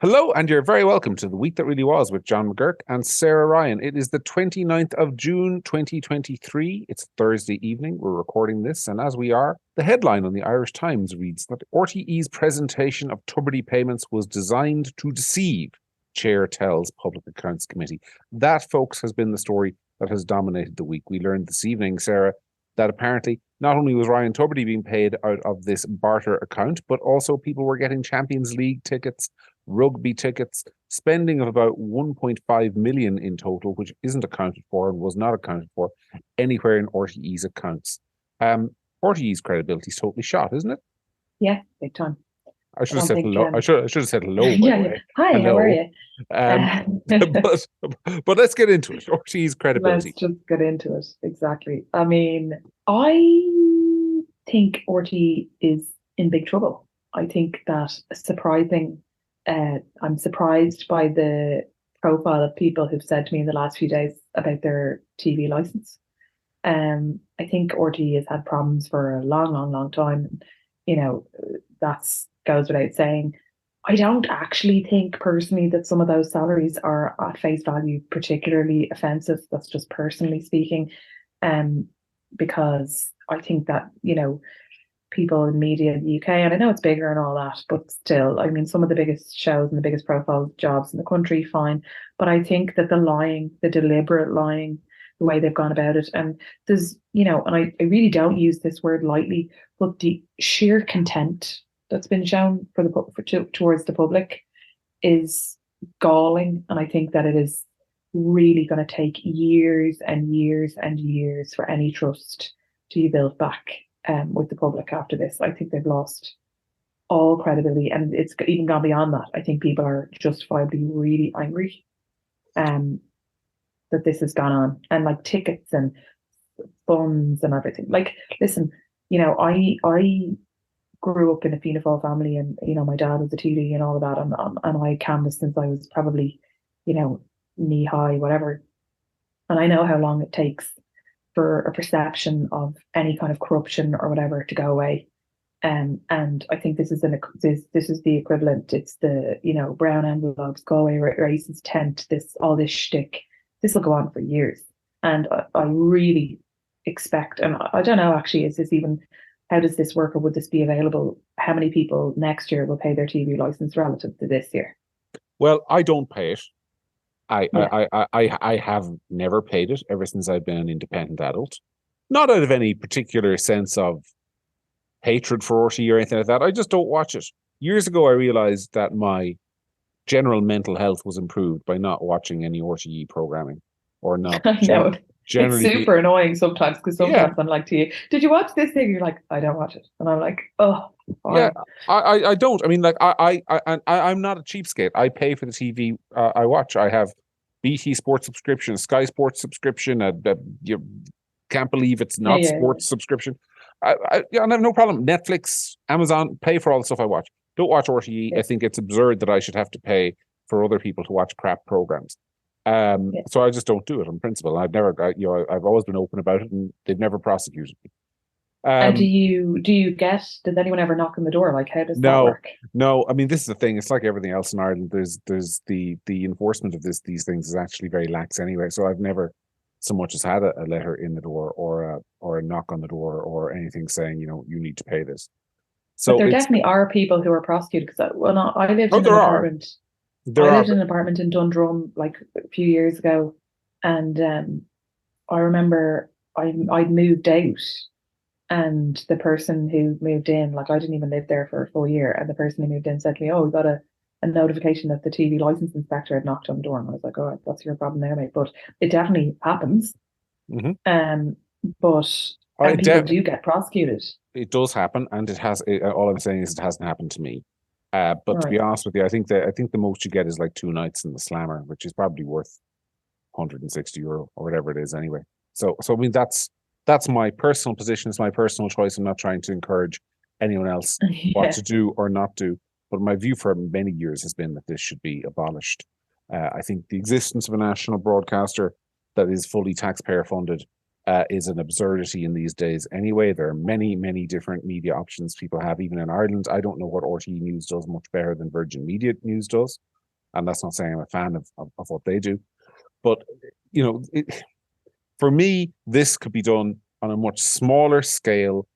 Hello, and you're very welcome to The Week That Really Was with John McGurk and Sarah Ryan. It is the 29th of June, 2023. It's Thursday evening. We're recording this, and as we are, the headline on the Irish Times reads that RTE's presentation of Tubridy payments was designed to deceive, Chair tells Public Accounts Committee. That, folks, has been the story that has dominated the week. We learned this evening, Sarah, that apparently not only was Ryan Tubridy being paid out of this barter account, but also people were getting Champions League tickets, rugby tickets, spending of about 1.5 million in total, which isn't accounted for and was not accounted for anywhere in RTE's accounts. RTE's credibility is totally shot, isn't it? Yeah, big time. I should have said hello. I should have said hello. By the way. Hi, hello. How are you? But let's get into it. RTE's credibility. Let's just get into it. Exactly. I mean, I think RTE is in big trouble. I think that I'm surprised by the profile of people who've said to me in the last few days about their TV license. I think RTE has had problems for a long time. You know, that's goes without saying. I don't actually think personally that some of those salaries are at face value particularly offensive. That's just personally speaking. Because I think that, people in media in the UK, and I know it's bigger and all that, but still, I mean, some of the biggest shows and the biggest profile jobs in the country, fine. But I think that the lying, the deliberate lying, the way they've gone about it, and there's, and I really don't use this word lightly, but the sheer contempt that's been shown towards the public is galling. And I think that it is really going to take years and years and years for any trust to be built back with the public after this. I think they've lost all credibility, and it's even gone beyond that. I think people are justifiably really angry that this has gone on, and like tickets and funds and everything. Like, listen, I grew up in a Fianna Fáil family, and my dad was a TD and all of that, and I canvassed since I was probably knee high, whatever, and I know how long it takes for a perception of any kind of corruption or whatever to go away. And I think this is the equivalent. It's the brown envelopes, go away racist tent, all this shtick. This will go on for years, and I really expect. And I don't know actually, is this even? How does this work, or would this be available? How many people next year will pay their TV license relative to this year? Well, I don't pay it. I have never paid it ever since I've been an independent adult. Not out of any particular sense of hatred for RTE or anything like that. I just don't watch it. Years ago, I realized that my general mental health was improved by not watching any RTE programming, or not. I know. Generally, it's super annoying sometimes, because sometimes I'm like to you, did you watch this thing? You're like, I don't watch it, and I'm like, oh, fine. Yeah, I don't. I mean, like I'm not a cheapskate. I pay for the TV I watch. I have BT Sports subscription, Sky Sports subscription. You can't believe it's not sports subscription. I have no problem. Netflix, Amazon, pay for all the stuff I watch. Don't watch RTE. I think it's absurd that I should have to pay for other people to watch crap programs. So I just don't do it on principle. I've always been open about it, and they've never prosecuted me. And does anyone ever knock on the door? Like, how does that work? No, I mean, this is the thing. It's like everything else in Ireland. There's the enforcement of these things is actually very lax anyway. So I've never so much as had a letter in the door, or a knock on the door, or anything saying, you need to pay this. So but there definitely are people who are prosecuted, because I lived in an apartment. I lived in an apartment in Dundrum like a few years ago, and I remember I'd moved out, and the person who moved in, like, I didn't even live there for a full year, and the person who moved in said to me, "Oh, we got a notification that the TV license inspector had knocked on the door," and I was like, "Oh, that's your problem there, mate." But it definitely happens. Mm-hmm. But people do get prosecuted. It does happen, and it has. All I'm saying is it hasn't happened to me. But to be honest with you, I think the most you get is like 2 nights in the Slammer, which is probably worth €160 or whatever it is anyway. So I mean, that's my personal position. It's my personal choice. I'm not trying to encourage anyone else what to do or not do. But my view for many years has been that this should be abolished. I think the existence of a national broadcaster that is fully taxpayer funded is an absurdity in these days. Anyway, there are many different media options people have, even in Ireland. I don't know what RTE News does much better than Virgin Media News does. And that's not saying I'm a fan of what they do. But, you know, for me, this could be done on a much smaller scale,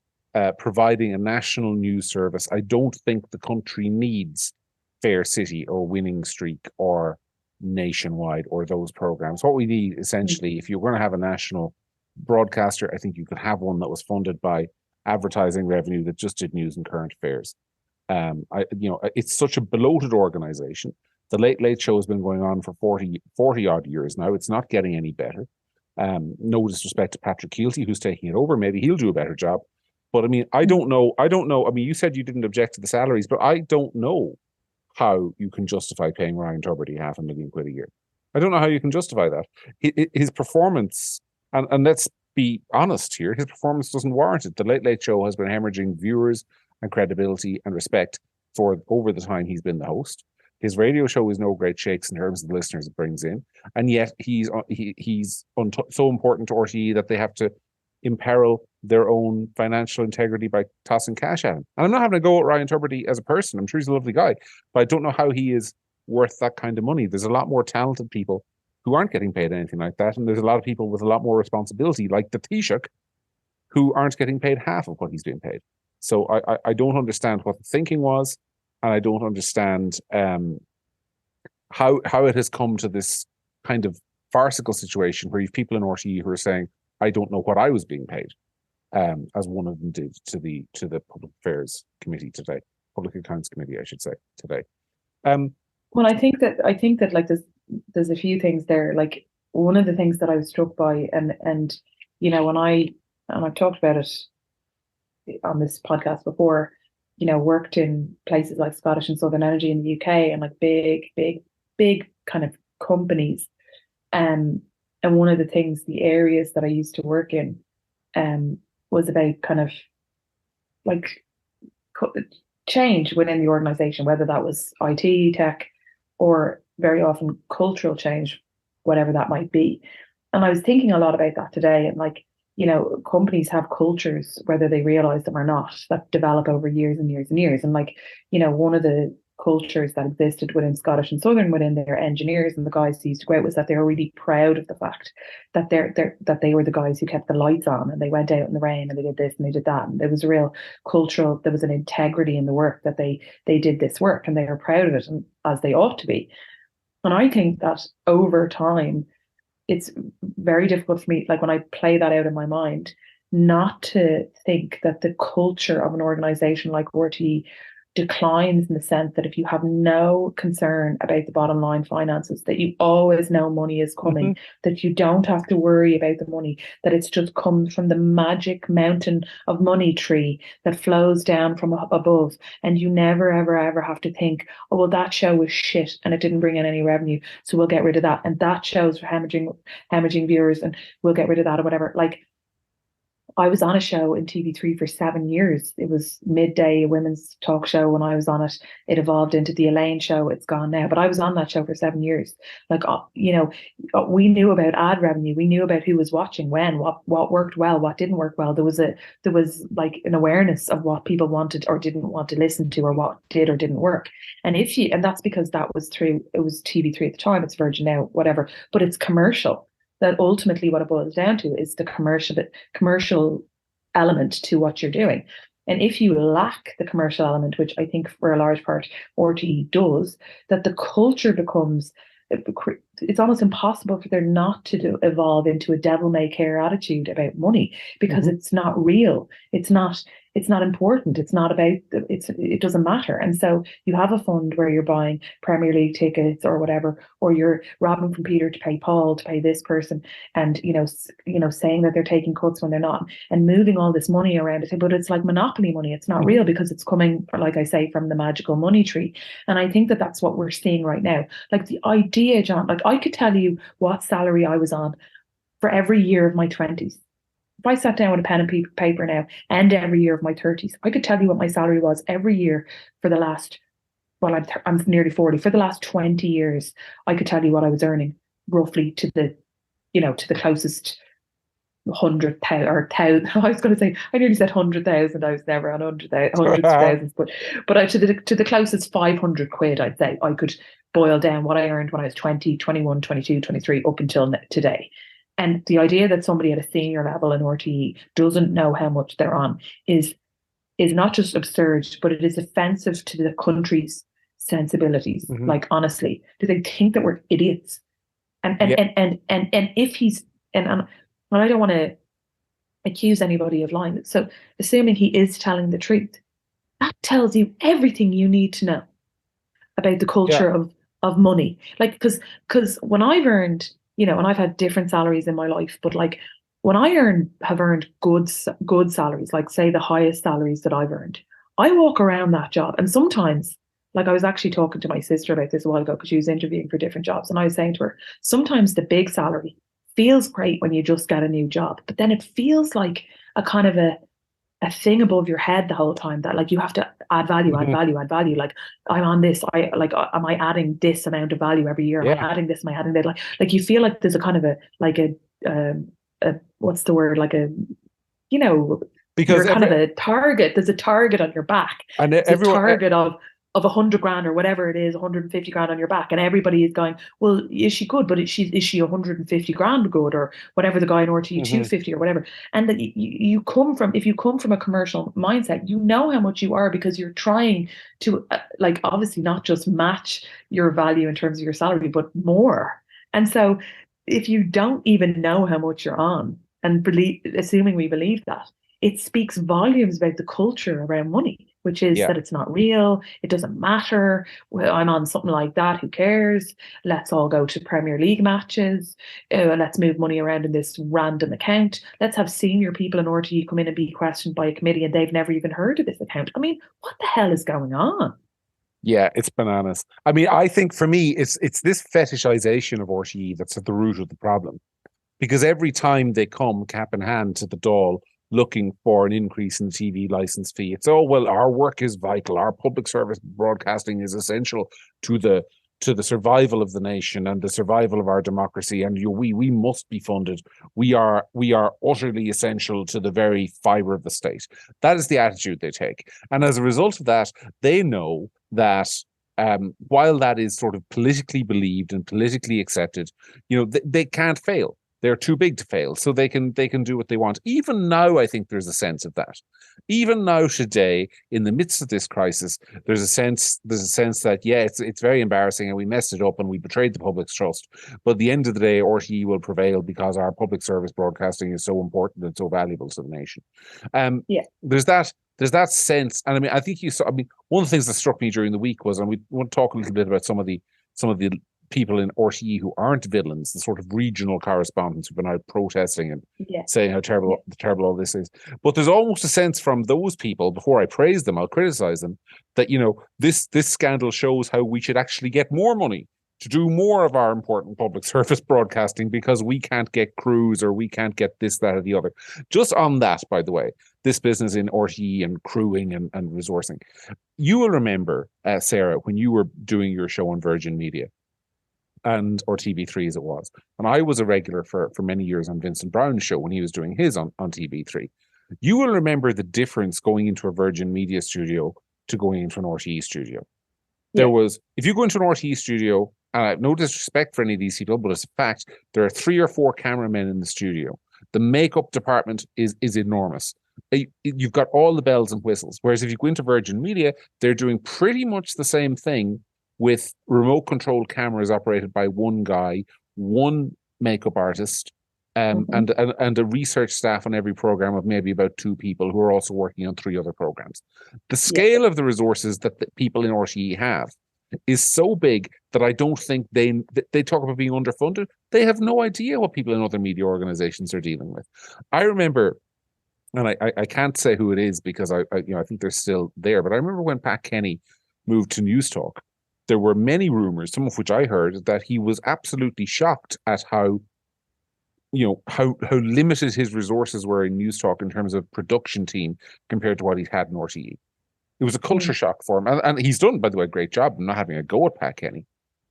providing a national news service. I don't think the country needs Fair City or Winning Streak or Nationwide or those programs. What we need, essentially, if you're going to have a national broadcaster, I think you could have one that was funded by advertising revenue that just did news and current affairs. It's such a bloated organization. The Late Late Show has been going on for 40 odd years now. It's not getting any better. No disrespect to Patrick Keelty, who's taking it over. Maybe he'll do a better job. But I mean, I don't know. I mean, you said you didn't object to the salaries, but I don't know how you can justify paying Ryan Tubridy £500,000 a year. I don't know how you can justify that. His performance, and let's be honest here, his performance doesn't warrant it. The Late Late Show has been hemorrhaging viewers and credibility and respect for over the time he's been the host. His radio show is no great shakes in terms of the listeners it brings in, and yet he's so important to RTE that they have to imperil their own financial integrity by tossing cash at him. And I'm not having a go at Ryan Tubridy as a person. I'm sure he's a lovely guy, but I don't know how he is worth that kind of money. There's a lot more talented people who aren't getting paid anything like that, and there's a lot of people with a lot more responsibility, like the Taoiseach, who aren't getting paid half of what he's being paid. So I don't understand what the thinking was, and I don't understand how it has come to this kind of farcical situation where you've people in RTE who are saying, I don't know what I was being paid, as one of them did to the Public Affairs Committee today, Public Accounts Committee, I should say, today. Well, I think that like there's a few things there. Like, one of the things that I was struck by, and you know, I've talked about it on this podcast before, you know, worked in places like Scottish and Southern Energy in the UK, and like big kind of companies. And one of the things, the areas that I used to work in, was about kind of like change within the organization, whether that was IT, tech, or very often cultural change, whatever that might be. And I was thinking a lot about that today. And like, you know, companies have cultures, whether they realize them or not, that develop over years and years and years. And like, you know, one of the cultures that existed within Scottish and Southern, within their engineers and the guys who used to go out, was that they were really proud of the fact that that they were the guys who kept the lights on, and they went out in the rain and they did this and they did that. And there was a real cultural, there was an integrity in the work, that they did this work and they were proud of it, and as they ought to be. And I think that over time, it's very difficult for me, like when I play that out in my mind, not to think that the culture of an organization like RTE declines, in the sense that if you have no concern about the bottom line finances, that you always know money is coming, that you don't have to worry about the money, that it's just comes from the magic mountain of money tree that flows down from above, and you never ever have to think, oh well, that show was shit and it didn't bring in any revenue, so we'll get rid of that, and that show's for hemorrhaging viewers and we'll get rid of that, or whatever. Like, I was on a show in TV3 for 7 years. It was midday, a women's talk show. When I was on it, it evolved into the Elaine show. It's gone now, but I was on that show for 7 years. Like, you know, we knew about ad revenue. We knew about who was watching when, what worked well, what didn't work well. There was like an awareness of what people wanted or didn't want to listen to, or what did or didn't work. And and that's because it was TV3 at the time. It's Virgin now, whatever. But it's commercial. That ultimately what it boils down to is the commercial element to what you're doing. And if you lack the commercial element, which I think for a large part RTE does, that the culture becomes, it's almost impossible for there not to evolve into a devil-may-care attitude about money, because it's not real. It's not important. It's not about, it doesn't matter. And so you have a fund where you're buying Premier League tickets or whatever, or you're robbing from Peter to pay Paul, to pay this person, and you know, saying that they're taking cuts when they're not, and moving all this money around. But it's like monopoly money. It's not real, because it's coming, like I say, from the magical money tree. And I think that that's what we're seeing right now. Like the idea, John, like I could tell you what salary I was on for every year of my 20s. If I sat down with a pen and paper now, and every year of my 30s, I could tell you what my salary was every year for the last, well, I'm nearly 40. For the last 20 years, I could tell you what I was earning roughly to the closest 100,000 or 1,000. I was going to say, I nearly said 100,000. I was never on hundreds of thousands, but to the closest 500 quid, I'd say I could boil down what I earned when I was 20, 21, 22, 23, up until today. And the idea that somebody at a senior level in RTE doesn't know how much they're on is not just absurd, but it is offensive to the country's sensibilities. Mm-hmm. Like, honestly, do they think that we're idiots? And if he's and I don't want to accuse anybody of lying. So assuming he is telling the truth, that tells you everything you need to know about the culture of money. Like, because when I've earned, you know, and I've had different salaries in my life, but like when I have earned good salaries, like say the highest salaries that I've earned, I walk around that job, and sometimes, like I was actually talking to my sister about this a while ago because she was interviewing for different jobs, and I was saying to her, sometimes the big salary feels great when you just get a new job, but then it feels like a kind of a thing above your head the whole time, that like you have to add value, add value, add value. Like, I'm on this, am I adding this amount of value every year? Am I adding this? Am I adding that? Like you feel like there's a kind of a what's the word? Like a, you know, because you're kind of a target. There's a target on your back. And there's a target of 100 grand or whatever it is, 150 grand on your back, and everybody is going, well, is she good? But is she 150 grand good, or whatever the guy in RTE 250 or whatever? And that you come from, if you come from a commercial mindset, you know how much you are, because you're trying to like obviously not just match your value in terms of your salary, but more. And so if you don't even know how much you're on, and assuming we believe that, it speaks volumes about the culture around money, which is that it's not real. It doesn't matter. Well, I'm on something like that. Who cares? Let's all go to Premier League matches. Let's move money around in this random account. Let's have senior people in RTE come in and be questioned by a committee, and they've never even heard of this account. I mean, what the hell is going on? Yeah, it's bananas. I mean, I think for me, it's this fetishization of RTE that's at the root of the problem. Because every time they come cap in hand to the Dáil looking for an increase in the TV license fee, it's, oh, well, our work is vital. Our public service broadcasting is essential to the survival of the nation and the survival of our democracy. And we must be funded. We are utterly essential to the very fibre of the state. That is the attitude they take. And as a result of that, they know that while that is sort of politically believed and politically accepted, you know, they can't fail. They're too big to fail, so they can do what they want. Even now, I think there's a sense of that. Even now, today, in the midst of this crisis, there's a sense that it's very embarrassing and we messed it up and we betrayed the public's trust. But at the end of the day, RTE will prevail because our public service broadcasting is so important and so valuable to the nation. There's that sense, and I mean, I think you saw. I mean, one of the things that struck me during the week was, and we want to talk a little bit about some of the people in RTE who aren't villains, the sort of regional correspondents who've been out protesting and saying how terrible all this is. But there's almost a sense from those people, before I praise them, I'll criticize them, that, you know, this scandal shows how we should actually get more money to do more of our important public service broadcasting, because we can't get crews, or we can't get this, that, or the other. Just on that, by the way, this business in RTE and crewing and resourcing. You will remember, Sarah, when you were doing your show on Virgin Media, or TV3 as it was. And I was a regular for many years on Vincent Brown's show when he was doing his on TV3. You will remember the difference going into a Virgin Media studio to going into an RTE studio. There was, if you go into an RTE studio, no disrespect for any of these people, but it's a fact, there are 3 or 4 cameramen in the studio. The makeup department is enormous. You've got all the bells and whistles. Whereas if you go into Virgin Media, they're doing pretty much the same thing, with remote controlled cameras operated by one guy, one makeup artist, and a research staff on every program of maybe about 2 people who are also working on 3 other programs. The scale of the resources that the people in RTE have is so big that I don't think they talk about being underfunded. They have no idea what people in other media organizations are dealing with. I remember, and I can't say who it is because I think they're still there, but I remember when Pat Kenny moved to News Talk, there were many rumors, some of which I heard, that he was absolutely shocked at how limited his resources were in News Talk in terms of production team compared to what he'd had in RTE. It was a culture shock for him. And he's done, by the way, a great job. I'm not having a go at Pat Kenny.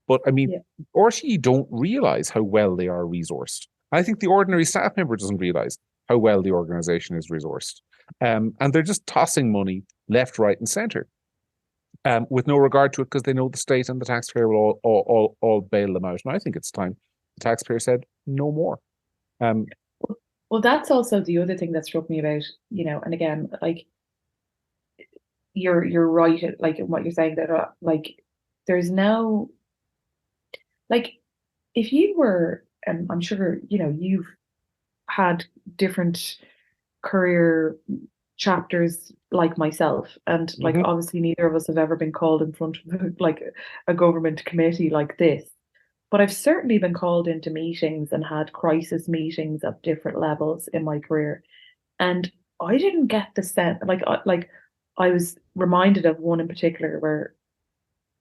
But I mean, RTE don't realize how well they are resourced. I think the ordinary staff member doesn't realize how well the organization is resourced. And they're just tossing money left, right, and center. with no regard to it because they know the state and the taxpayer will all bail them out. And I think it's time the taxpayer said no more. Well, that's also the other thing that struck me about, and again, like you're right, like in what you're saying, that like there's no, like, if you were, and I'm sure you've had different career chapters like myself, and like obviously neither of us have ever been called in front of like a government committee like this, but I've certainly been called into meetings and had crisis meetings at different levels in my career, and I didn't get the sense, like I was reminded of one in particular where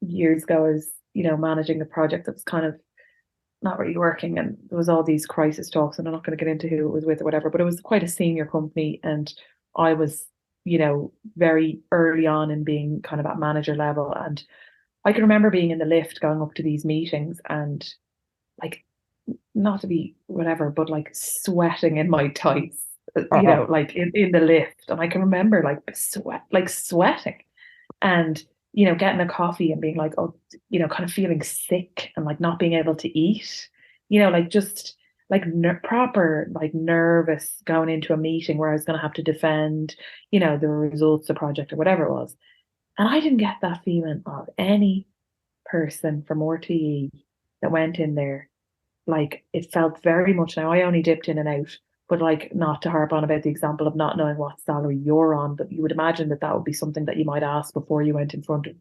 years ago I was managing a project that was kind of not really working, and there was all these crisis talks, and I'm not going to get into who it was with or whatever, but it was quite a senior company, and I was very early on in being kind of at manager level, and I can remember being in the lift going up to these meetings and, like, not to be whatever, but like sweating in my tights, like in the lift, and I can remember sweating, and getting a coffee and being like, oh, kind of feeling sick and like not being able to eat, like just like proper, like nervous going into a meeting where I was going to have to defend, the results of the project or whatever it was. And I didn't get that feeling of any person from RTE that went in there. Like, it felt very much, now I only dipped in and out, but like, not to harp on about the example of not knowing what salary you're on, but you would imagine that that would be something that you might ask before you went in front of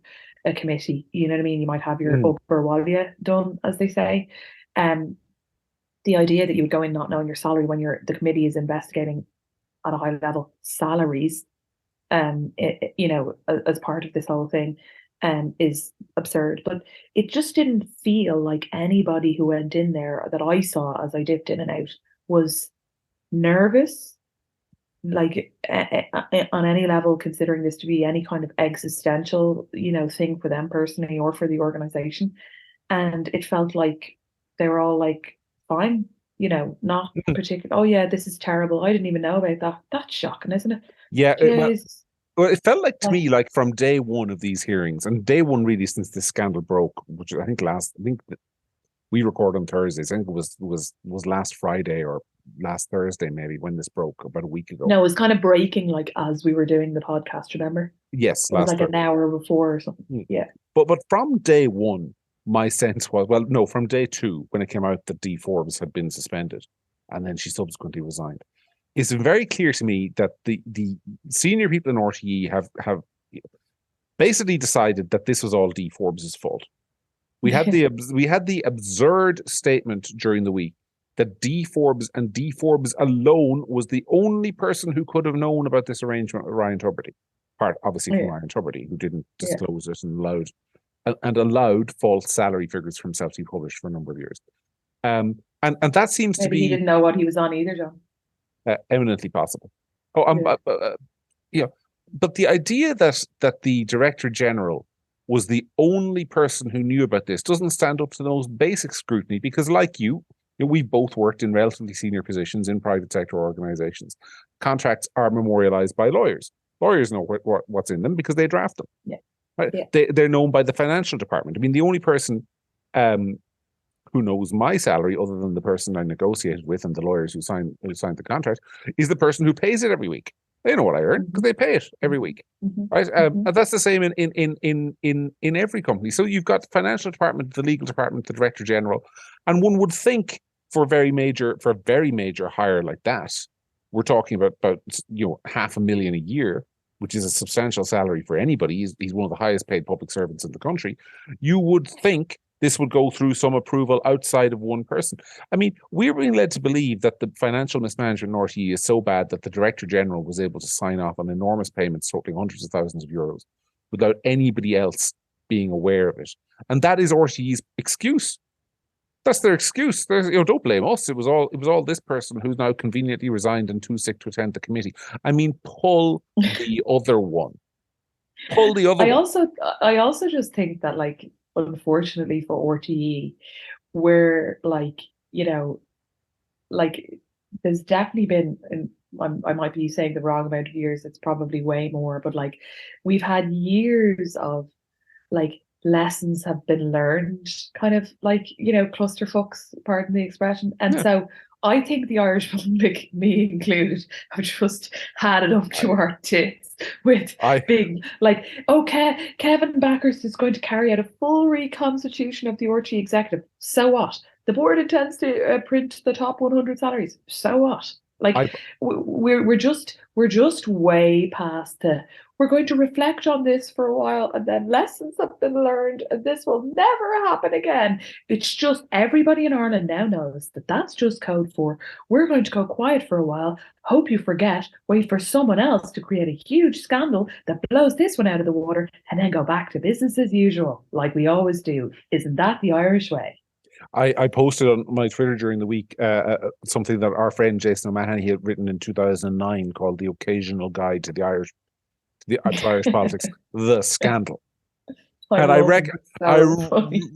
a committee. You know what I mean? You might have your upper walia done, as they say. The idea that you would go in not knowing your salary when the committee is investigating at a high level salaries, as part of this whole thing, is absurd. But it just didn't feel like anybody who went in there that I saw as I dipped in and out was nervous, like on any level, considering this to be any kind of existential, thing for them personally or for the organization. And it felt like they were all like, fine, not particular. Oh yeah, this is terrible. I didn't even know about that. That's shocking, isn't it? Yeah. Well, it felt like to me, like from day one of these hearings, and day one really since this scandal broke, which I think we record on Thursdays. I think it was last Friday or last Thursday, maybe, when this broke about a week ago. No, it was kind of breaking like as we were doing the podcast, remember? Yes. It was like an hour before or something. Yeah. But from day one, my sense was, well, no, from day two, when it came out that Dee Forbes had been suspended and then she subsequently resigned, it's very clear to me that the senior people in RTE have basically decided that this was all Dee Forbes' fault. We had the absurd statement during the week that Dee Forbes and Dee Forbes alone was the only person who could have known about this arrangement with Ryan Tubridy. Part obviously from Ryan Tubridy, who didn't disclose it and allowed false salary figures for himself to be published for a number of years. And that seems Maybe to be, he didn't know what he was on either, John. Eminently possible. But the idea that the Director General was the only person who knew about this doesn't stand up to the most basic scrutiny, because like we both worked in relatively senior positions in private sector organizations. Contracts are memorialized by lawyers. Lawyers know what's in them because they draft them. Yeah. Right? Yeah. They're known by the financial department. I mean, the only person who knows my salary, other than the person I negotiated with and the lawyers who signed the contract, is the person who pays it every week. They know what I earn because they pay it every week, right? And that's the same in every company. So you've got the financial department, the legal department, the Director General, and one would think for a very major hire like that, we're talking about $500,000 a year, which is a substantial salary for anybody. He's one of the highest paid public servants in the country. You would think this would go through some approval outside of one person. I mean, we're being led to believe that the financial mismanagement in RTE is so bad that the Director General was able to sign off on enormous payments totaling hundreds of thousands of euros without anybody else being aware of it. And that is RTE's excuse. That's their excuse. Don't blame us. It was all this person who's now conveniently resigned and too sick to attend the committee. I mean, pull the other one. Pull the other one. I also just think that, like, unfortunately for RTE, we're like, there's definitely been, and I might be saying the wrong amount of years, it's probably way more, but like we've had years of like lessons have been learned, kind of like, clusterfucks, pardon the expression. And so I think the Irish public, me included, have just had it up to our tits with big, like, okay, Kevin Backers is going to carry out a full reconstitution of the RT executive. So what? The board intends to print the top 100 salaries. So what? Like, we're just way past we're going to reflect on this for a while, and then lessons have been learned, and this will never happen again. It's just everybody in Ireland now knows that that's just code for we're going to go quiet for a while, hope you forget, wait for someone else to create a huge scandal that blows this one out of the water, and then go back to business as usual, like we always do. Isn't that the Irish way? I posted on my Twitter during the week something that our friend Jason O'Mahony had written in 2009 called "The Occasional Guide to Irish Politics: The Scandal," and I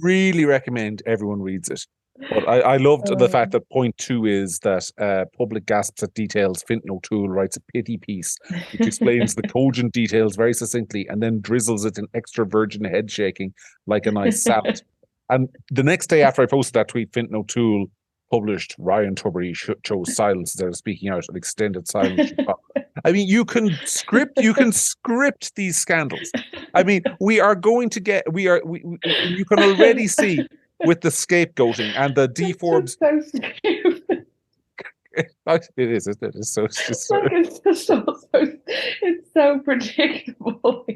really recommend everyone reads it. But I loved the fact that point 2 is that public gasps at details. Fintan O'Toole writes a pity piece which explains the cogent details very succinctly and then drizzles it in extra virgin head shaking like a nice salad. And the next day after I posted that tweet, Fintan O'Toole published Ryan Tubridy chose silence instead of speaking out, an extended silence. I mean, you can script these scandals. I mean, you can already see with the scapegoating and the deforbs. So stupid. It is, isn't it? It's so it's so predictable.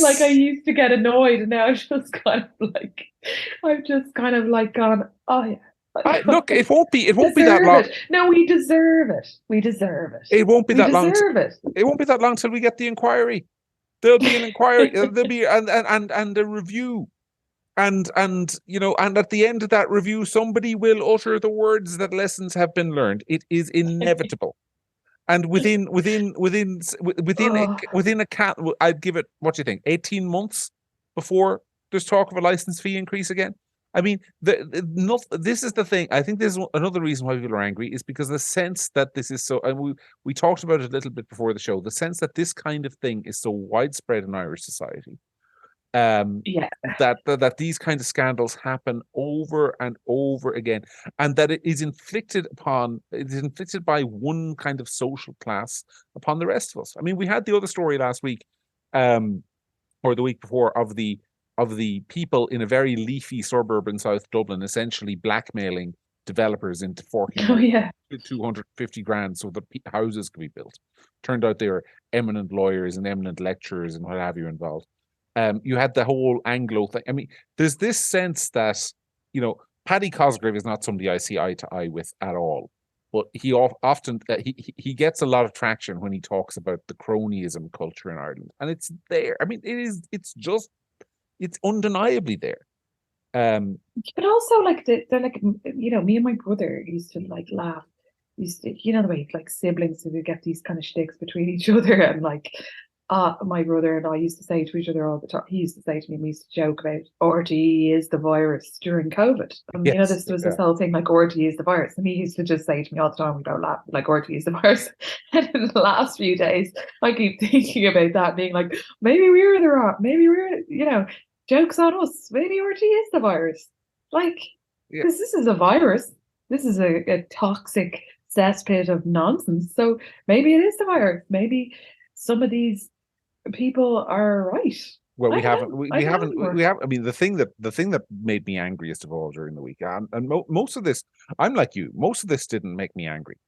Like, I used to get annoyed, and now I've just kind of like gone, oh yeah. Look, it won't be that long. No, we deserve it. It won't be that long. It won't be that long till we get the inquiry. There'll be an inquiry. There'll be and a review, and at the end of that review, somebody will utter the words that lessons have been learned. It is inevitable. And within a cat, I'd give it, what do you think, 18 months before there's talk of a license fee increase again? I mean, this is the thing. I think there's another reason why people are angry is because the sense that this is so, and we talked about it a little bit before the show, the sense that this kind of thing is so widespread in Irish society. That these kind of scandals happen over and over again, and that it is inflicted by one kind of social class upon the rest of us. I mean, we had the other story last week, or the week before, of the people in a very leafy suburb in South Dublin essentially blackmailing developers into forking 250 grand so that houses could be built. Turned out they were eminent lawyers and eminent lecturers and what have you involved. You had the whole Anglo thing. I mean, there's this sense that, Paddy Cosgrave is not somebody I see eye to eye with at all, but he often he gets a lot of traction when he talks about the cronyism culture in Ireland, and it's there. I mean, it's undeniably there. But also, like, they're like, me and my brother used to like laugh. Used to, the way like siblings would get these kind of shticks between each other, and like. My brother and I used to say to each other all the time. He used to say to me, we used to joke about RTE is the virus during COVID. And this was this whole thing like RTE is the virus. And he used to just say to me all the time, we don't laugh, like RTE is the virus. And in the last few days, I keep thinking about that, being like, maybe we were the wrong, maybe we're, jokes on us. Maybe RTE is the virus. Like, this is a virus. This is a toxic cesspit of nonsense. So maybe it is the virus. Maybe some of these people are right. Well, we haven't. I mean, the thing that made me angriest of all during the week, and most of this, I'm like you. Most of this didn't make me angry,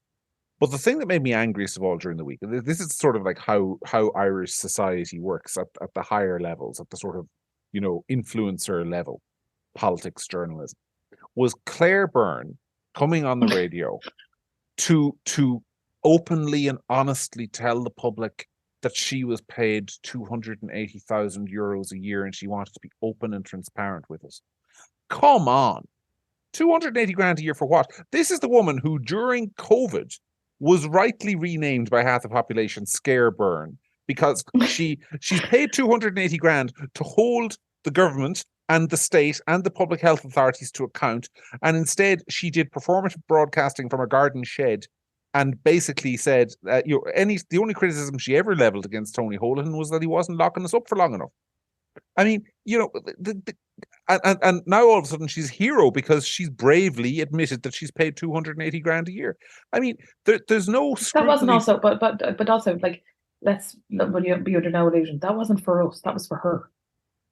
but the thing that made me angriest of all during the week, this is sort of like how Irish society works at the higher levels, at the sort of influencer level, politics, journalism, was Claire Byrne coming on the radio to openly and honestly tell the public that she was paid 280,000 euros a year and she wanted to be open and transparent with us. Come on. 280 grand a year for what? This is the woman who during COVID was rightly renamed by half the population Scare Byrne because she's paid 280 grand to hold the government and the state and the public health authorities to account, and instead she did performative broadcasting from a garden shed and basically said the only criticism she ever leveled against Tony Holohan was that he wasn't locking us up for long enough. I mean, and now all of a sudden she's hero because she's bravely admitted that she's paid 280 grand a year. I mean, there's no That wasn't scrutiny. also, but also like, let's be under no illusion. That wasn't for us. That was for her.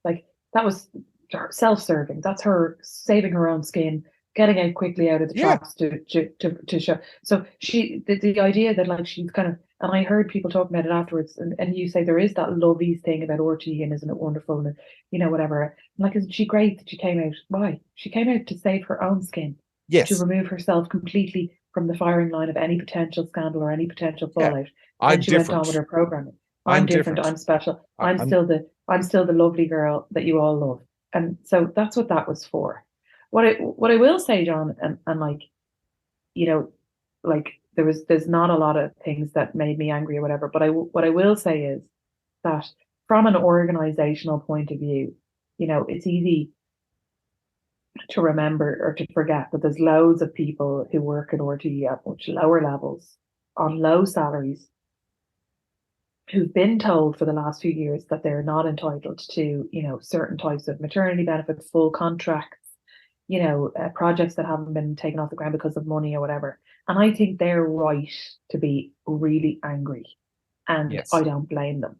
Like, that was self-serving. That's her saving her own skin, getting out quickly out of the Yeah, traps to show. So the idea that like she's kind of, and I heard people talking about it afterwards, and you say there is that lovies thing about RT, and isn't it wonderful, and whatever. And like, isn't she great that she came out? Why? She came out to save her own skin, to yes, remove herself completely from the firing line of any potential scandal or any potential yeah. fallout. Then I'm she went on with different. her programming. I'm I'm different. different. I'm special. I'm I'm still the lovely girl that you all love. And so that's what that was for. What I will say, John, and like, you know, like there's not a lot of things that made me angry or whatever, but what I will say is that from an organizational point of view, it's easy to remember or to forget that there's loads of people who work at RTE at much lower levels on low salaries who've been told for the last few years that they're not entitled to, certain types of maternity benefits, full contracts, projects that haven't been taken off the ground because of money or whatever. And I think they're right to be really angry, and yes. I don't blame them.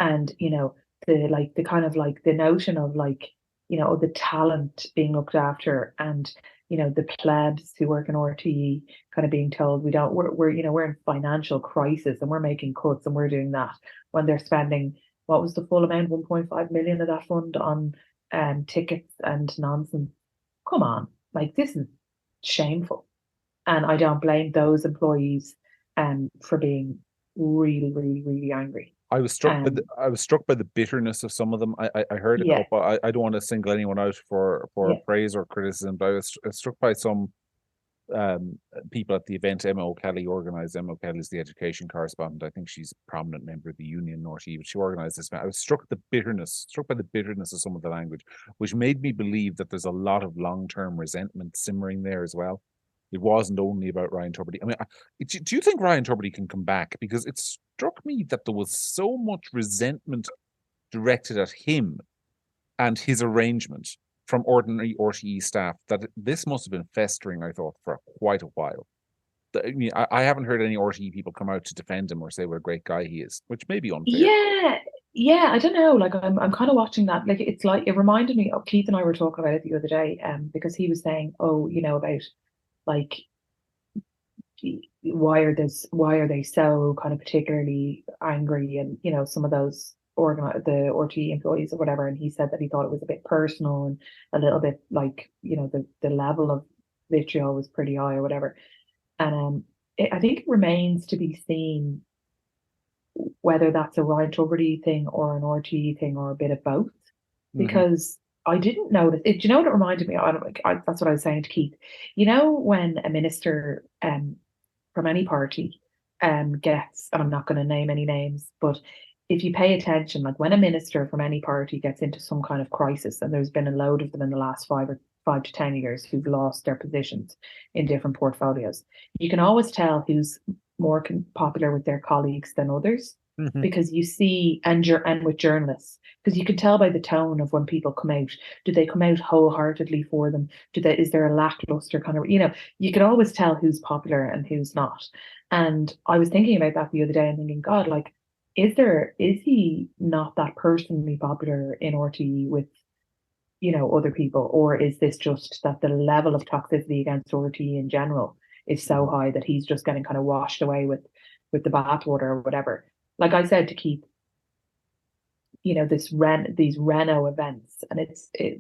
And the kind of like the notion of like, the talent being looked after, and the plebs who work in RTE kind of being told we're in financial crisis and we're making cuts and we're doing that, when they're spending, what was the full amount, 1.5 million of that fund on tickets and nonsense. Come on, like, this is shameful. And I don't blame those employees for being really, really, really angry. Um I was struck by the bitterness of some of them. I heard a yeah, couple. I don't want to single anyone out for yeah. praise or criticism, but I was struck by some people at the event. Emma O'Kelly organized. Emma O'Kelly is the education correspondent. I think she's a prominent member of the union North Eve. She organized this event. I was struck by the bitterness of some of the language, which made me believe that there's a lot of long-term resentment simmering there as well. It wasn't only about Ryan Tubridy. I mean, do you think Ryan Tubridy can come back? Because it struck me that there was so much resentment directed at him and his arrangement from ordinary RTE staff that this must have been festering, I thought, for quite a while. I mean, I haven't heard any RTE people come out to defend him or say what a great guy he is, which may be unfair. Yeah, yeah, I don't know. Like, I'm kind of watching that. Like, it's like, it reminded me of Keith, and I were talking about it the other day, because he was saying, oh, about like, why are they so kind of particularly angry, and some of those the RTE employees or whatever. And he said that he thought it was a bit personal and a little bit like, the level of vitriol was pretty high or whatever. And I think it remains to be seen whether that's a Ryan Tubridy thing or an RTE thing or a bit of both. Mm-hmm. Because I didn't notice it. Do you know what it reminded me of? That's what I was saying to Keith. When a minister from any party gets, and I'm not going to name any names, but if you pay attention, like when a minister from any party gets into some kind of crisis, and there's been a load of them in the last 5 to 10 years who've lost their positions in different portfolios, you can always tell who's more popular with their colleagues than others, Mm-hmm. because you see, and with journalists, because you can tell by the tone of when people come out. Do they come out wholeheartedly for them? Is there a lackluster kind of, you can always tell who's popular and who's not. And I was thinking about that the other day and thinking, God, like, is he not that personally popular in RTE with, other people? Or is this just that the level of toxicity against RTE in general is so high that he's just getting kind of washed away with the bathwater or whatever? Like I said to Keith, these Reno events, and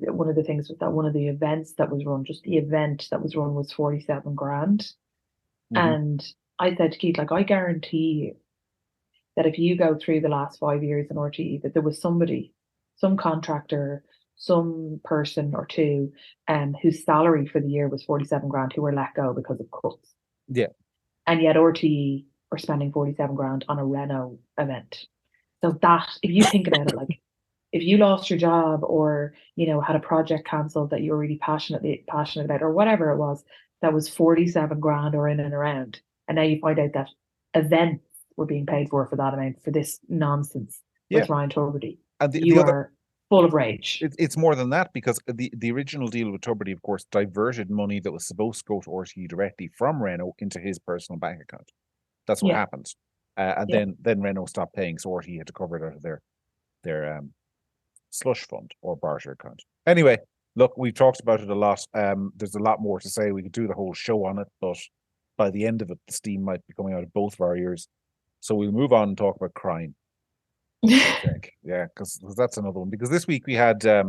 one of the things was that one of the events that was run, just the event that was run, was 47 grand. Mm-hmm. And I said to Keith, like, I guarantee you that if you go through the last 5 years in RTE, that there was somebody, some contractor, some person or two, whose salary for the year was 47 grand, who were let go because of cuts. Yeah. And yet RTE are spending 47 grand on a Reno event. So that, if you think about it, like, if you lost your job, or had a project cancelled that you were really passionate about, or whatever it was, that was 47 grand or in and around, and now you find out that events were being paid for that amount for this nonsense Yeah. with Ryan Tubridy, And the you other are full of rage. It's more than that, because the original deal with Tubridy, of course, diverted money that was supposed to go to RTE directly from Renault into his personal bank account. That's what happened. And then Renault stopped paying, so RTE had to cover it out of their slush fund or barter account. Anyway, look, we've talked about it a lot. There's a lot more to say. We could do the whole show on it, but by the end of it, the steam might be coming out of both of our ears. So we'll move on and talk about crime. I think, yeah, because that's another one. Because this week we had a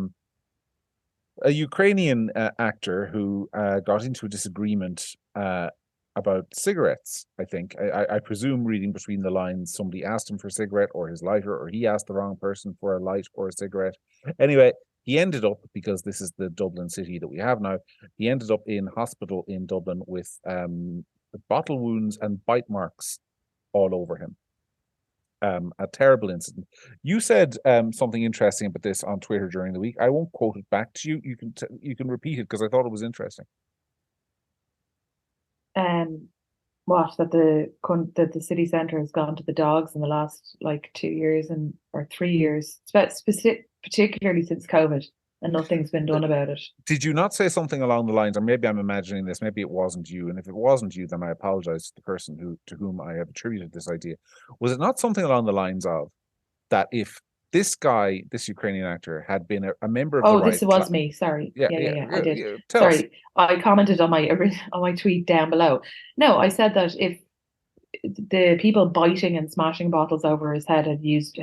Ukrainian actor who got into a disagreement about cigarettes. I think I presume, reading between the lines, somebody asked him for a cigarette or his lighter, or he asked the wrong person for a light or a cigarette. Anyway, he ended up, because this is the Dublin city that we have now, he ended up in hospital in Dublin with bottle wounds and bite marks all over him. A terrible incident. You said something interesting about this on Twitter during the week. I won't quote it back to you. You can repeat it, because I thought it was interesting. What, that the city centre has gone to the dogs in the last 2 years or 3 years, particularly since COVID, and nothing's been done about it. Did you not say something along the lines, or maybe I'm imagining this, maybe it wasn't you, and if it wasn't you, then I apologize to the person to whom I have attributed this idea. Was it not something along the lines of that if this guy, this Ukrainian actor, had been a member of the right... this was me. Sorry. Yeah, I did. Yeah, sorry, I commented on my tweet down below. No, I said that if the people biting and smashing bottles over his head had used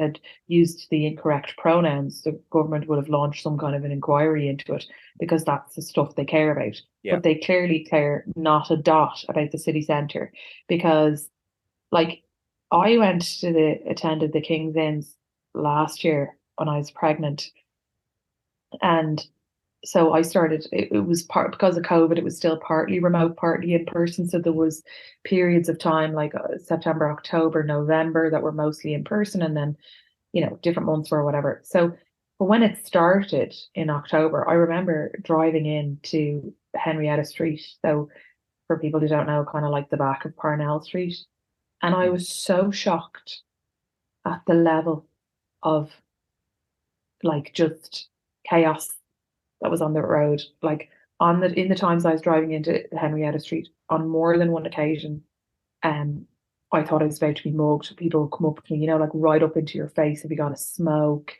the incorrect pronouns, the government would have launched some kind of an inquiry into it, because that's the stuff they care about. But they clearly care not a dot about the city centre, because I attended the King's Inns last year when I was pregnant, and so I started, it was because of COVID, it was still partly remote, partly in person. So there was periods of time like September, October, November that were mostly in person, and then, different months or whatever. So, but when it started in October, I remember driving into Henrietta Street. So for people who don't know, kind of like the back of Parnell Street. And I was so shocked at the level of just chaos that was on the road. In the times I was driving into Henrietta Street, on more than one occasion, I thought I was about to be mugged. People would come up to me, right up into your face if you got a smoke.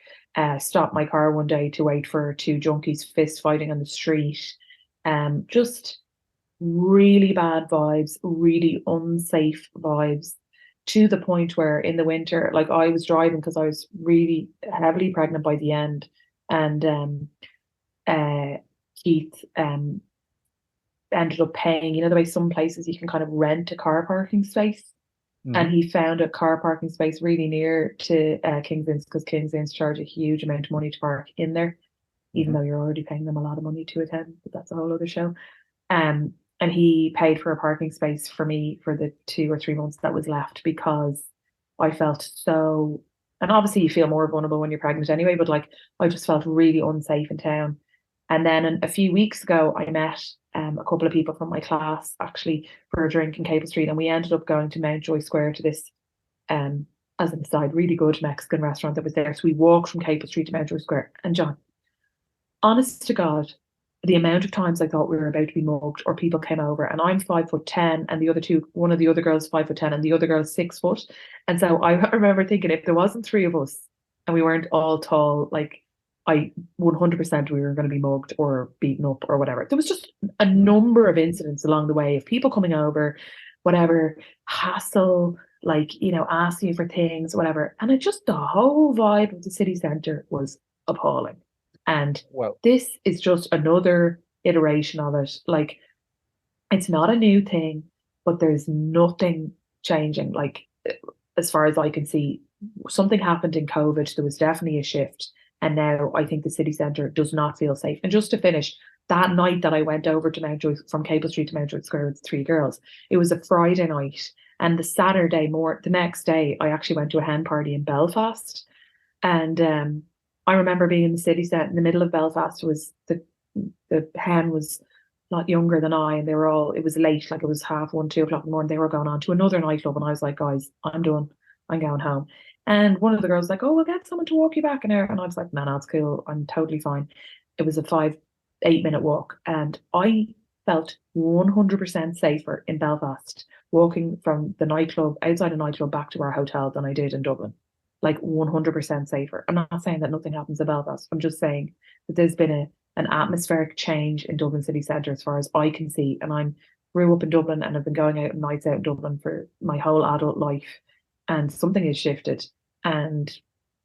Stopped my car one day to wait for two junkies fist fighting on the street. Just really bad vibes, really unsafe vibes, to the point where in the winter, I was driving because I was really heavily pregnant by the end, and Keith ended up paying, the way some places you can kind of rent a car parking space. And he found a car parking space really near to King's Inns, because King's Inns charge a huge amount of money to park in there, even though you're already paying them a lot of money to attend, but that's a whole other show. And he paid for a parking space for me for the 2 or 3 months that was left, because I felt so, and obviously you feel more vulnerable when you're pregnant anyway, but I just felt really unsafe in town. And then a few weeks ago, I met a couple of people from my class actually for a drink in Capel Street, and we ended up going to Mountjoy Square to this, as an aside, really good Mexican restaurant that was there. So we walked from Capel Street to Mountjoy Square. And John, honest to God, the amount of times I thought we were about to be mugged, or people came over, and I'm 5'10", and one of the other girls 5'10", and the other girl's 6 foot. And so I remember thinking, if there wasn't 3 of us and we weren't all tall, I 100% we were going to be mugged or beaten up or whatever. There was just a number of incidents along the way of people coming over, whatever, hassle, asking you for things, whatever. And the whole vibe of the city centre was appalling. And this is just another iteration of it. It's not a new thing, but there's nothing changing. As far as I can see, something happened in COVID. There was definitely a shift. And now I think the city centre does not feel safe. And just to finish, that night that I went over to Mountjoy, from Capel Street to Mountjoy Square with 3 girls, it was a Friday night. And the next day, I actually went to a hen party in Belfast. And I remember being in the city centre in the middle of Belfast. Was the hen was a lot younger than I, and it was late, it was 1:30, 2 o'clock in the morning. They were going on to another nightclub, and I was like, guys, I'm done. I'm going home. And one of the girls was like, "Oh, we'll get someone to walk you back an hour." And I was like, "No, no, it's cool. I'm totally fine." It was a 8 minute walk, and I felt 100% safer in Belfast walking from the nightclub, outside a nightclub, back to our hotel than I did in Dublin. Like 100% safer. I'm not saying that nothing happens in Belfast. I'm just saying that there's been an atmospheric change in Dublin city centre as far as I can see. And I grew up in Dublin and have been going out nights out in Dublin for my whole adult life. And something has shifted. And,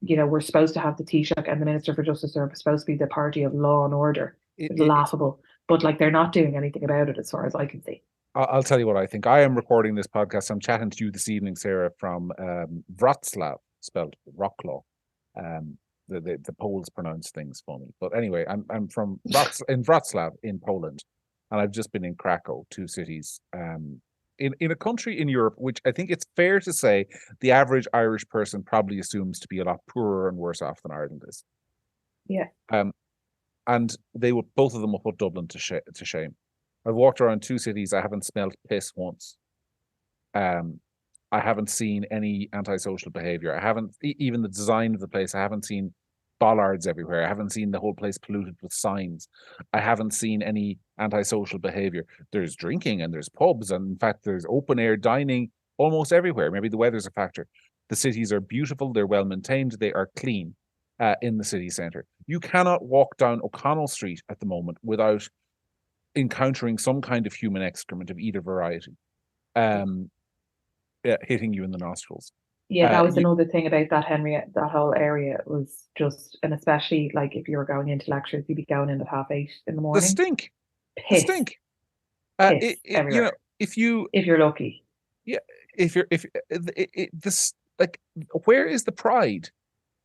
we're supposed to have the Taoiseach and the Minister for Justice are supposed to be the party of law and order. It's laughable. But like they're not doing anything about it as far as I can see. I'll tell you what I think. I am recording this podcast. I'm chatting to you this evening, Sarah, from Wrocław, spelled Wrocław. The Poles pronounce things funny, but anyway, I'm from in Wrocław in Poland, and I've just been in Krakow, two cities. In a country in Europe, which I think it's fair to say the average Irish person probably assumes to be a lot poorer and worse off than Ireland is. Yeah. And both of them will put Dublin to shame. I've walked around two cities. I haven't smelled piss once. I haven't seen any antisocial behavior. I haven't even the design of the place. I haven't seen bollards everywhere. I haven't seen the whole place polluted with signs. I haven't seen any antisocial behavior. There's drinking and there's pubs, and in fact, there's open air dining almost everywhere. Maybe the weather's a factor. The cities are beautiful. They're well maintained. They are clean in the city centre. You cannot walk down O'Connell Street at the moment without encountering some kind of human excrement of either variety hitting you in the nostrils. Yeah, that was another thing about that, Henry. That whole area was just, and especially like if you were going into lectures, you'd be going in at 8:30 in the morning. The stink. Piss. The stink. Piss everywhere. If you're lucky. Yeah. Where is the pride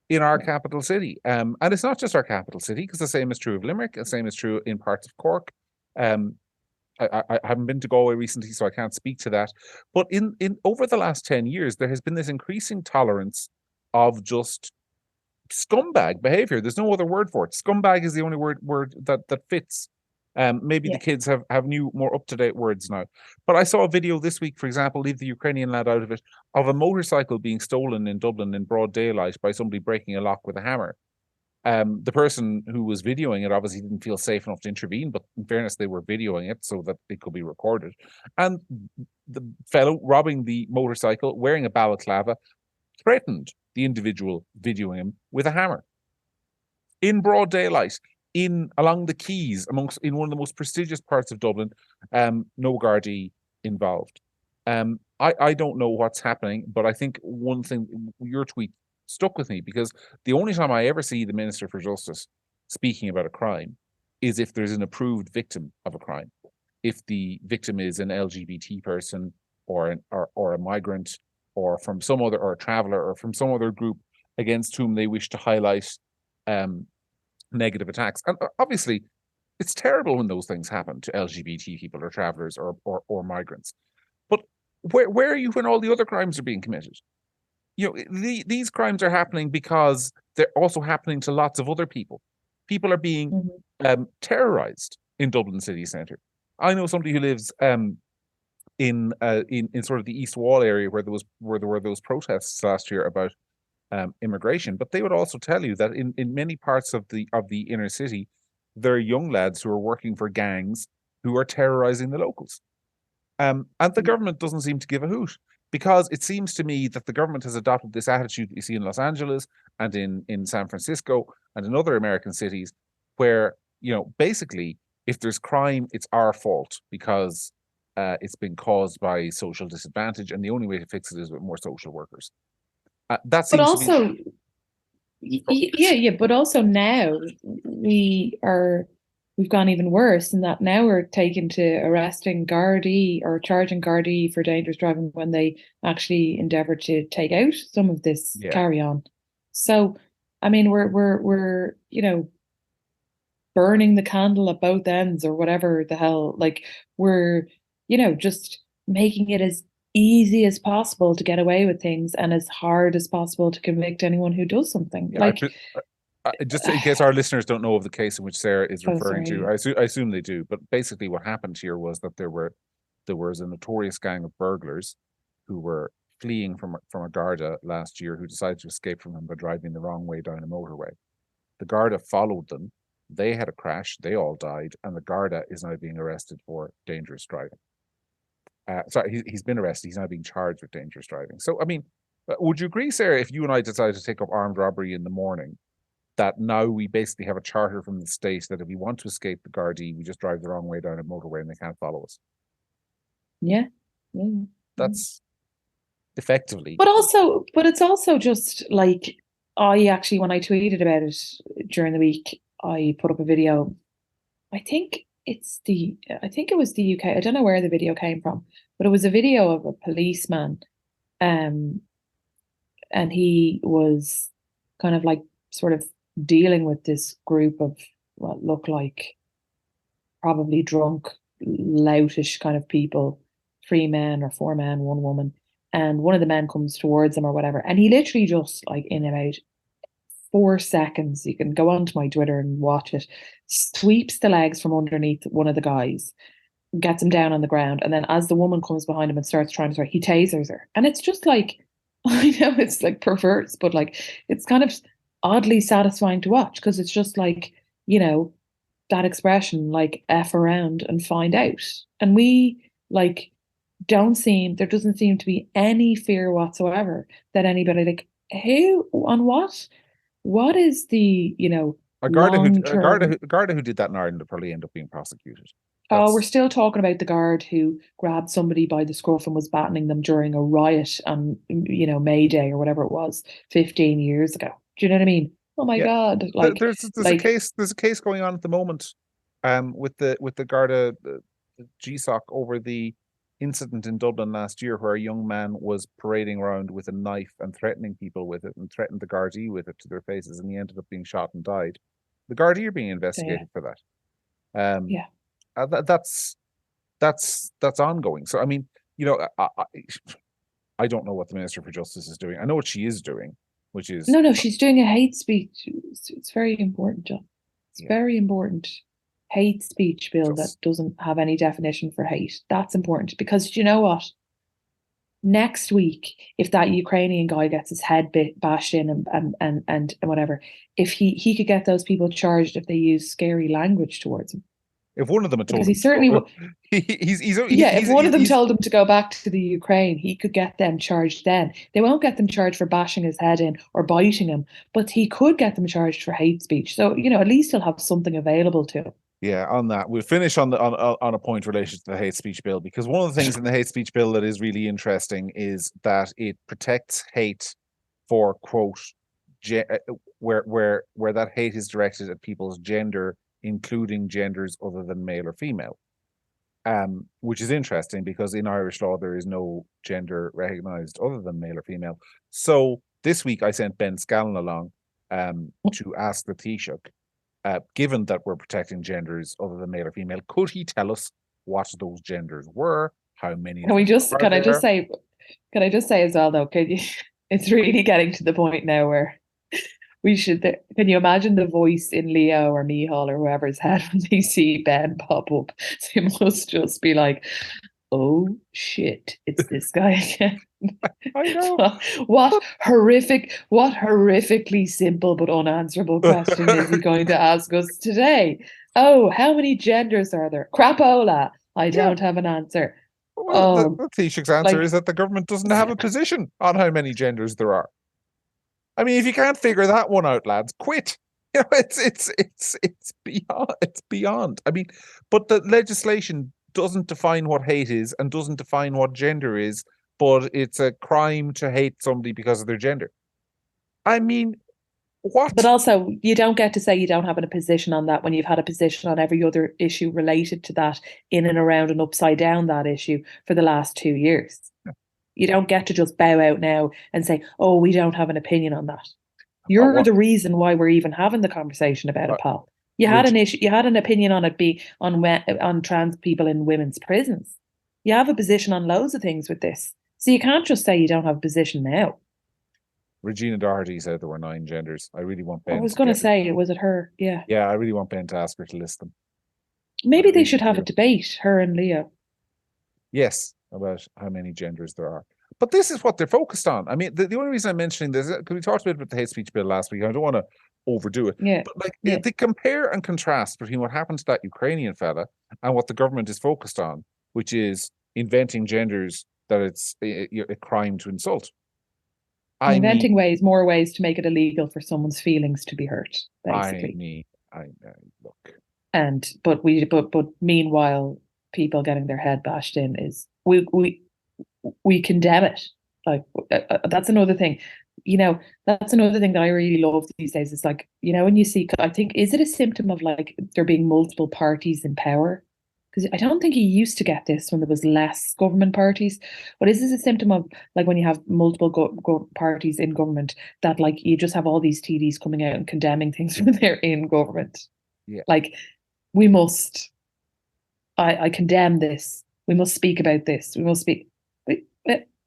in our capital city? And it's not just our capital city, because the same is true of Limerick. The same is true in parts of Cork. I haven't been to Galway recently, so I can't speak to that. But in over the last 10 years, there has been this increasing tolerance of just scumbag behavior. There's no other word for it. Scumbag is the only word that fits. Maybe the kids have new, more up-to-date words now. But I saw a video this week, for example, leave the Ukrainian lad out of it, of a motorcycle being stolen in Dublin in broad daylight by somebody breaking a lock with a hammer. The person who was videoing it obviously didn't feel safe enough to intervene, but in fairness, they were videoing it so that it could be recorded. And the fellow robbing the motorcycle, wearing a balaclava, threatened the individual videoing him with a hammer in broad daylight, along the quays, in one of the most prestigious parts of Dublin. No Gardaí involved. I don't know what's happening, but I think one thing, your tweet stuck with me, because the only time I ever see the Minister for Justice speaking about a crime is if there's an approved victim of a crime. If the victim is an LGBT person or a migrant or from some other, or a traveller, or from some other group against whom they wish to highlight negative attacks. And obviously, it's terrible when those things happen to LGBT people or travellers or migrants. But where are you when all the other crimes are being committed? These crimes are happening because they're also happening to lots of other people. People are being terrorized in Dublin city centre. I know somebody who lives in sort of the East Wall area where there were those protests last year about immigration. But they would also tell you that in many parts of the inner city, there are young lads who are working for gangs who are terrorizing the locals. And the government doesn't seem to give a hoot. Because it seems to me that the government has adopted this attitude that you see in Los Angeles and in San Francisco and in other American cities, where, basically, if there's crime, it's our fault because it's been caused by social disadvantage, and the only way to fix it is with more social workers. That seems to be... But also now we've gone even worse in that now we're taken to arresting Gardaí or charging Gardaí for dangerous driving when they actually endeavour to take out some of this carry on. So, I mean, we're burning the candle at both ends, or whatever the hell. Like, we're just making it as easy as possible to get away with things and as hard as possible to convict anyone who does something. Just in case our listeners don't know of the case in which Sarah is referring to, I assume they do. But basically, what happened here was that there was a notorious gang of burglars who were fleeing from a Garda last year who decided to escape from him by driving the wrong way down a motorway. The Garda followed them. They had a crash. They all died. And the Garda is now being arrested for dangerous driving. Sorry, he's been arrested. He's now being charged with dangerous driving. So, I mean, would you agree, Sarah, if you and I decided to take up armed robbery in the morning, that now we basically have a charter from the state that if we want to escape the Gardaí, we just drive the wrong way down a motorway and they can't follow us? Yeah. That's effectively. But it's also just like, I actually, when I tweeted about it during the week, I put up a video. I think it was the UK. I don't know where the video came from, but it was a video of a policeman, and he was kind of like sort of dealing with this group of what looked like probably drunk, loutish kind of people, 3 men or 4 men, 1 woman. And one of the men comes towards him or whatever. And he literally just, like, in about 4 seconds, you can go onto my Twitter and watch it, sweeps the legs from underneath one of the guys, gets him down on the ground. And then as the woman comes behind him and starts trying to start, he tasers her. And it's just like, I know it's like perverse, but like, it's kind of oddly satisfying to watch, because it's just like, you know, that expression, like, F around and find out. And we, like, there doesn't seem to be any fear whatsoever that anybody, like, who, on what is the, you know, a Garda who did that in Ireland would probably end up being prosecuted. Oh, we're still talking about the guard who grabbed somebody by the scruff and was battening them during a riot on, you know, May Day or whatever it was, 15 years ago. Do you know what I mean? Oh my God! Like, there's a case going on at the moment, with the Garda GSOC over the incident in Dublin last year where a young man was parading around with a knife and threatening people with it and threatened the Gardaí with it to their faces, and he ended up being shot and died. The Gardaí are being investigated for that. That's ongoing. So I mean, you know, I don't know what the Minister for Justice is doing. I know what she is doing, which is no, she's doing a hate speech. It's very important, John. It's very important. Hate speech bill that doesn't have any definition for hate. That's important, because you know what? Next week, if that Ukrainian guy gets his head bashed in and whatever, if he could get those people charged if they use scary language towards him. If one of them had told him, he certainly would. If one of them told him to go back to the Ukraine, he could get them charged then. They won't get them charged for bashing his head in or biting him, but he could get them charged for hate speech. So, you know, at least he'll have something available to him. Yeah, on that, we'll finish on a point related to the hate speech bill, because one of the things in the hate speech bill that is really interesting is that it protects hate for, quote, where that hate is directed at people's gender, including genders other than male or female, which is interesting because in Irish law there is no gender recognized other than male or female. So this week I sent Ben Scallon along to ask the Taoiseach, given that we're protecting genders other than male or female, could he tell us what those genders were? How many? Can I just say as well though? It's really getting to the point now where we should. Can you imagine the voice in Leo or Michal or whoever's head when they see Ben pop up? They must just be like, "Oh shit, it's this guy again." I know. What horrifically simple but unanswerable question is he going to ask us today? Oh, how many genders are there? Crapola. I don't have an answer. Well, the Taoiseach's answer is that the government doesn't have a position on how many genders there are. I mean, if you can't figure that one out, lads, quit. You know, it's beyond. I mean, but the legislation doesn't define what hate is and doesn't define what gender is, but it's a crime to hate somebody because of their gender. I mean, what? But also, you don't get to say you don't have a position on that when you've had a position on every other issue related to that, in and around and upside down that issue for the last 2 years. Yeah. You don't get to just bow out now and say, oh, we don't have an opinion on that. You're the reason why we're even having the conversation about it, Paul. You had an issue. You had an opinion on it on trans people in women's prisons. You have a position on loads of things with this. So you can't just say you don't have a position now. Regina Doherty said there were 9 genders. I really want Ben. I was going to say, was it her? Yeah. Yeah, I really want Ben to ask her to list them. Maybe they should have a debate, her and Leo. Yes, about how many genders there are. But this is what they're focused on. I mean, the only reason I'm mentioning this, because we talked a bit about the hate speech bill last week, I don't want to overdo it. Yeah. But like Yeah. the compare and contrast between what happened to that Ukrainian fella and what the government is focused on, which is inventing genders that it's a crime to insult. Inventing more ways to make it illegal for someone's feelings to be hurt, basically. Look. But meanwhile, people getting their head bashed in is we condemn it. Like that's another thing. That's another thing that I really love these days. It's like, when you see, I think, is it a symptom of like there being multiple parties in power? Because I don't think you used to get this when there was less government parties. But is this a symptom of like when you have multiple parties in government that like you just have all these TDs coming out and condemning things when they're in government? Yeah. Like we must. I condemn this. We must speak about this. We must speak.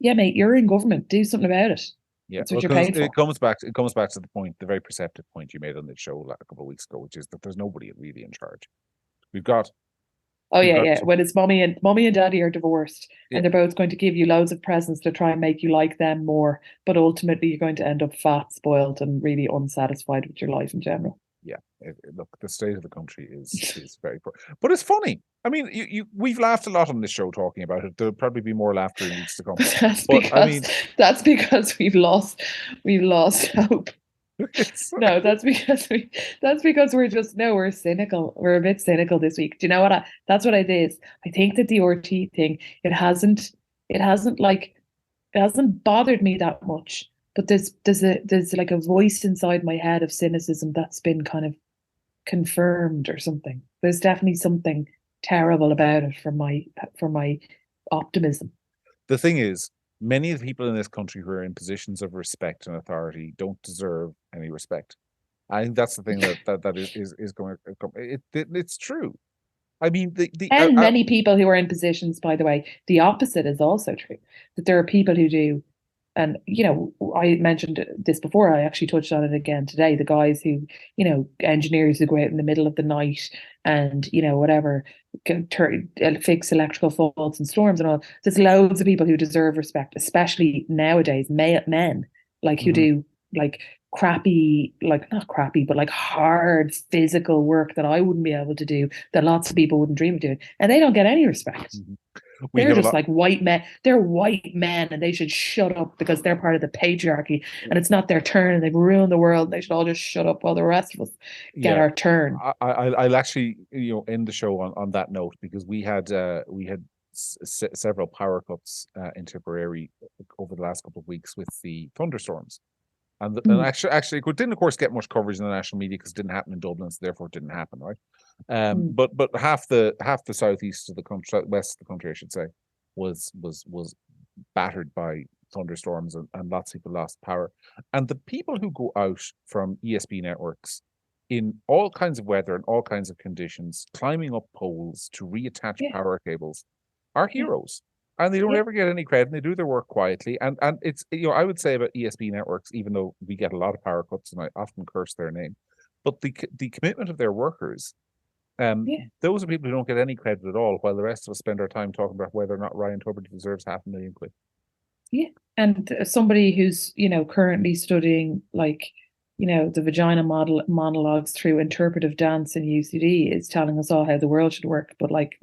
Yeah, mate, you're in government. Do something about it. Yeah, that's what you're paid for. It comes back to the point, the very perceptive point you made on the show a couple of weeks ago, which is that there's nobody really in charge. We've got. When it's mommy and daddy are divorced, and they're both going to give you loads of presents to try and make you like them more, but ultimately you're going to end up fat, spoiled, and really unsatisfied with your life in general. Yeah, look, the state of the country is very poor, but it's funny. I mean, we've laughed a lot on this show talking about it. There'll probably be more laughter in weeks to come. That's because we've lost hope. No, that's because we're cynical. We're a bit cynical this week. Do you know what? That's what I did. I think that the RT thing, it hasn't bothered me that much. But there's like a voice inside my head of cynicism that's been kind of confirmed or something. There's definitely something terrible about it for my optimism. The thing is, many of the people in this country who are in positions of respect and authority don't deserve any respect. I think that's the thing that is going to. It's true. I mean, many people who are in positions, by the way, the opposite is also true. That there are people who do. And, I mentioned this before, I actually touched on it again today. The guys who, engineers who go out in the middle of the night and, whatever, fix electrical faults and storms and all. There's loads of people who deserve respect, especially nowadays, men, like who do like crappy, like not crappy, but like hard physical work that I wouldn't be able to do, that lots of people wouldn't dream of doing. And they don't get any respect. They're just like white men. They're white men and they should shut up because they're part of the patriarchy and it's not their turn and they've ruined the world. They should all just shut up while the rest of us get our turn. I'll actually, end the show on that note, because we had several power cuts in Tipperary over the last couple of weeks with the thunderstorms. And actually, it didn't, of course, get much coverage in the national media because it didn't happen in Dublin, so therefore it didn't happen, right? But half the southeast of the country, southwest of the country, I should say, was battered by thunderstorms, and lots of people lost power. And the people who go out from ESB networks in all kinds of weather and all kinds of conditions, climbing up poles to reattach power cables, are heroes. And they don't ever get any credit, and they do their work quietly. And it's, I would say about ESB networks, even though we get a lot of power cuts, and I often curse their name, but the commitment of their workers, those are people who don't get any credit at all, while the rest of us spend our time talking about whether or not Ryan Tubridy deserves £500,000 quid. Yeah. And somebody who's, currently studying like, the vagina monologues through interpretive dance in UCD is telling us all how the world should work. But like,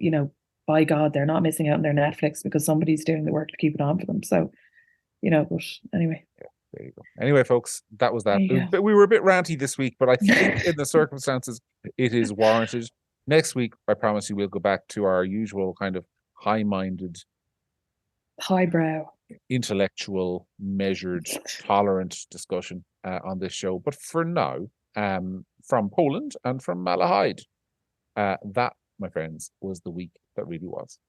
by God, they're not missing out on their Netflix because somebody's doing the work to keep it on for them. So, but anyway. Yeah, there you go. Anyway, folks, that was that. We were a bit ranty this week, but I think in the circumstances, it is warranted. Next week, I promise you, we'll go back to our usual kind of high-minded, highbrow, intellectual, measured, tolerant discussion on this show. But for now, from Poland and from Malahide, that, my friends, was the week that really was.